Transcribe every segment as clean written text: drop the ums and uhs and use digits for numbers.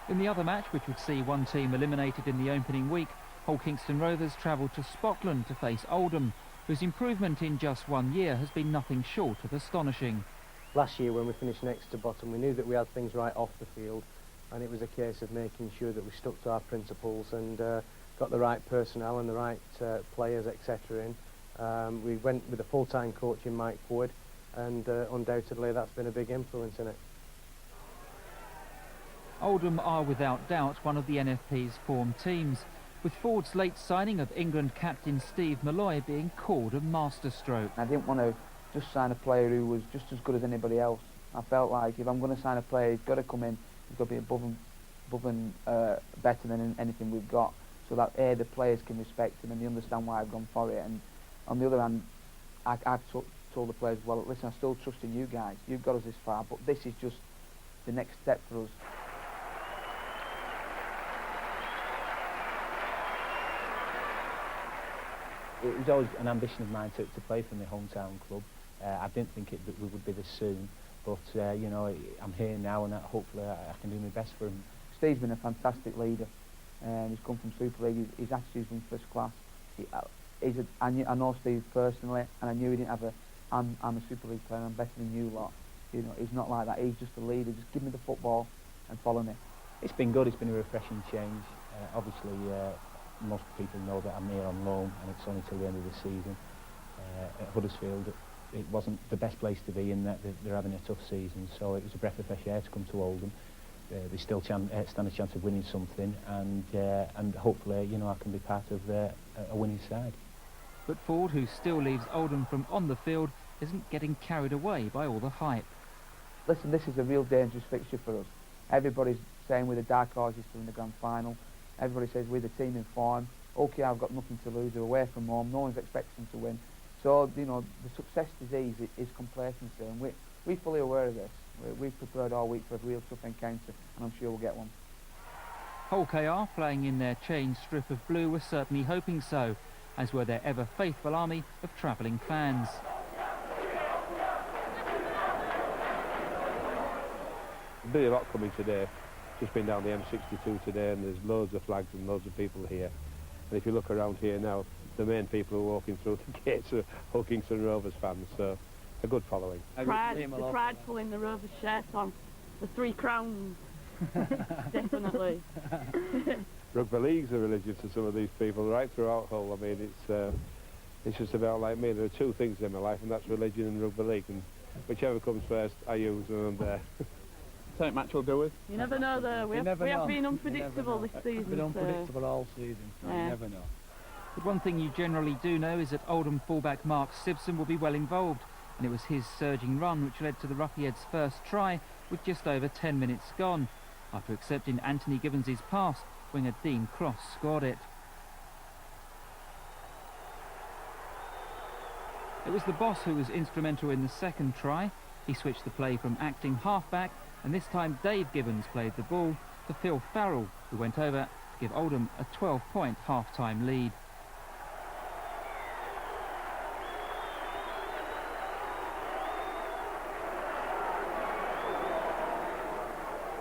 In the other match, which would see one team eliminated in the opening week, Hull Kingston Rovers travelled to Spotland to face Oldham, whose improvement in just 1 year has been nothing short of astonishing. Last year, when we finished next to bottom, we knew that we had things right off the field, and it was a case of making sure that we stuck to our principles and got the right personnel and the right players, etc. in. We went with a full-time coach in Mike Ford, and undoubtedly that's been a big influence in it. Oldham are without doubt one of the NFP's form teams, with Ford's late signing of England captain Steve Malloy being called a masterstroke. I didn't want to just sign a player who was just as good as anybody else. I felt like if I'm going to sign a player, he's got to come in, he's got to be above and better than anything we've got, so that the players can respect him and they understand why I've gone for it. And on the other hand, I've told the players, well, listen, I still trust in you guys. You've got us this far, but this is just the next step for us. It was always an ambition of mine to play for my hometown club. I didn't think we would be this soon, but you know, I'm here now, and hopefully I can do my best for him. Steve's been a fantastic leader, and he's come from Super League. His attitude's been first class. I know Steve personally, and I knew he didn't have I'm a Super League player, I'm better than you lot. You know, he's not like that. He's just a leader. Just give me the football and follow me. It's been good. It's been a refreshing change. Obviously, most people know that I'm here on loan, and it's only till the end of the season. At Huddersfield, it wasn't the best place to be in that they're having a tough season, so it was a breath of fresh air to come to Oldham. They still stand a chance of winning something, and hopefully, you know, I can be part of a winning side. But Ford, who still leaves Oldham from on the field, isn't getting carried away by all the hype. Listen, this is a real dangerous fixture for us. Everybody's saying we're the dark horses to win the grand final. Everybody says we're the team in form. OK, I've got nothing to lose. They're away from home. No one's expecting to win. So, you know, the success disease is complacency, and we're fully aware of this. We've prepared all week for a real tough encounter, and I'm sure we'll get one. Hull KR, playing in their changed strip of blue, were certainly hoping so, as were their ever-faithful army of travelling fans. There's been a lot coming today. Just been down the M62 today, and there's loads of flags and loads of people here. And if you look around here now, the main people who are walking through the gates are Hull Kingston Rovers fans, so a good following. The pride pulling the Rovers shirt on, the 3 crowns, definitely. Rugby League's a religion to some of these people right throughout Hull. I mean, it's just about like me. There are 2 things in my life, and that's religion and rugby league, and whichever comes first, I use when I'm there. Something match will go with. You never know though, we have been unpredictable this season. We've been unpredictable all season, so you never know. But one thing you generally do know is that Oldham fullback Mark Simpson will be well involved, and it was his surging run which led to the Roughheads' first try with just over 10 minutes gone. After accepting Anthony Gibbons' pass, winger Dean Cross scored it. It was the boss who was instrumental in the second try. He switched the play from acting half-back, and this time Dave Gibbons played the ball to Phil Farrell, who went over to give Oldham a 12-point half-time lead.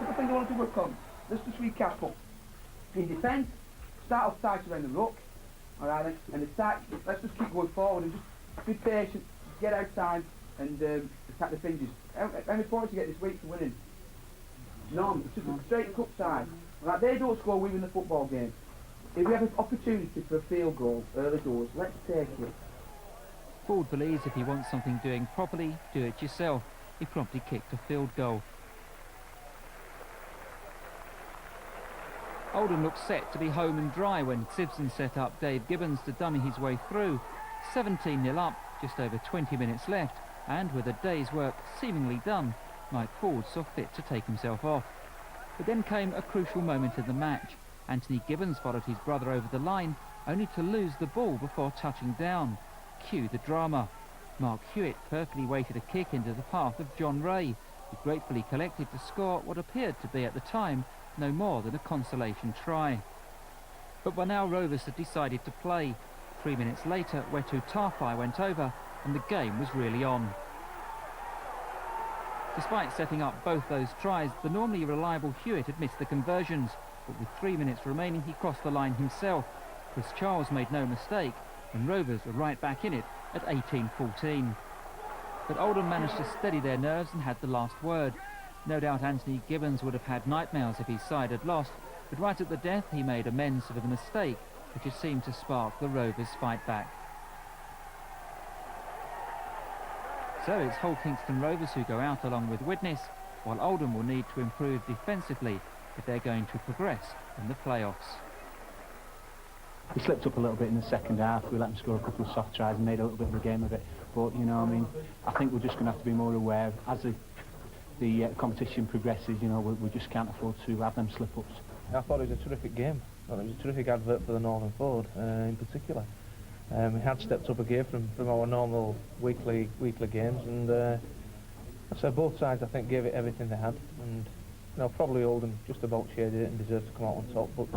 The thing I want to work on, let's just recap up. In defence, start off tight around the ruck, alright, and let's just keep going forward and just be patient, get outside and attack the fringes. How many points do you get this week for winning? None. It's just a straight cup side. Right, they don't score, we win the football game. If we have an opportunity for a field goal early doors, let's take it. Ford believes if he wants something doing properly, do it yourself. He promptly kicked a field goal. Oldham looked set to be home and dry when Simpson set up Dave Gibbons to dummy his way through. 17-0 up, just over 20 minutes left, and with a day's work seemingly done, Mike Ford saw fit to take himself off. But then came a crucial moment in the match. Anthony Gibbons followed his brother over the line, only to lose the ball before touching down. Cue the drama. Mark Hewitt perfectly weighted a kick into the path of John Ray, who gratefully collected to score what appeared to be at the time no more than a consolation try. But by now Rovers had decided to play. 3 minutes later, Wetu Tarfai went over, and the game was really on. Despite setting up both those tries, the normally reliable Hewitt had missed the conversions, but with 3 minutes remaining he crossed the line himself. Chris Charles made no mistake, and Rovers were right back in it at 18-14. But Oldham managed to steady their nerves and had the last word. No doubt Anthony Gibbons would have had nightmares if his side had lost, but right at the death he made amends for the mistake, which had seemed to spark the Rovers' fight back. So it's Hull Kingston Rovers who go out along with Widnes, while Oldham will need to improve defensively if they're going to progress in the playoffs. We slipped up a little bit in the second half. We let them score a couple of soft tries and made a little bit of a game of it. But, you know, I mean, I think we're just going to have to be more aware. As the competition progresses, you know, we just can't afford to have them slip-ups. I thought it was a terrific game. I thought it was a terrific advert for the Northern Ford in particular. We had stepped up a gear from our normal weekly games, and so both sides I think gave it everything they had, and you know, probably Oldham just about shared it and deserved to come out on top, but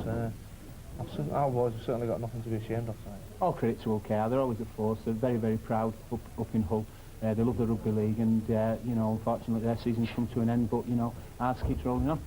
our boys have certainly got nothing to be ashamed of tonight. All credit to OKR, they're always a force, they're very, very proud up in Hull. They love the rugby league, and you know, unfortunately their season's come to an end, but you know, ours keeps rolling on.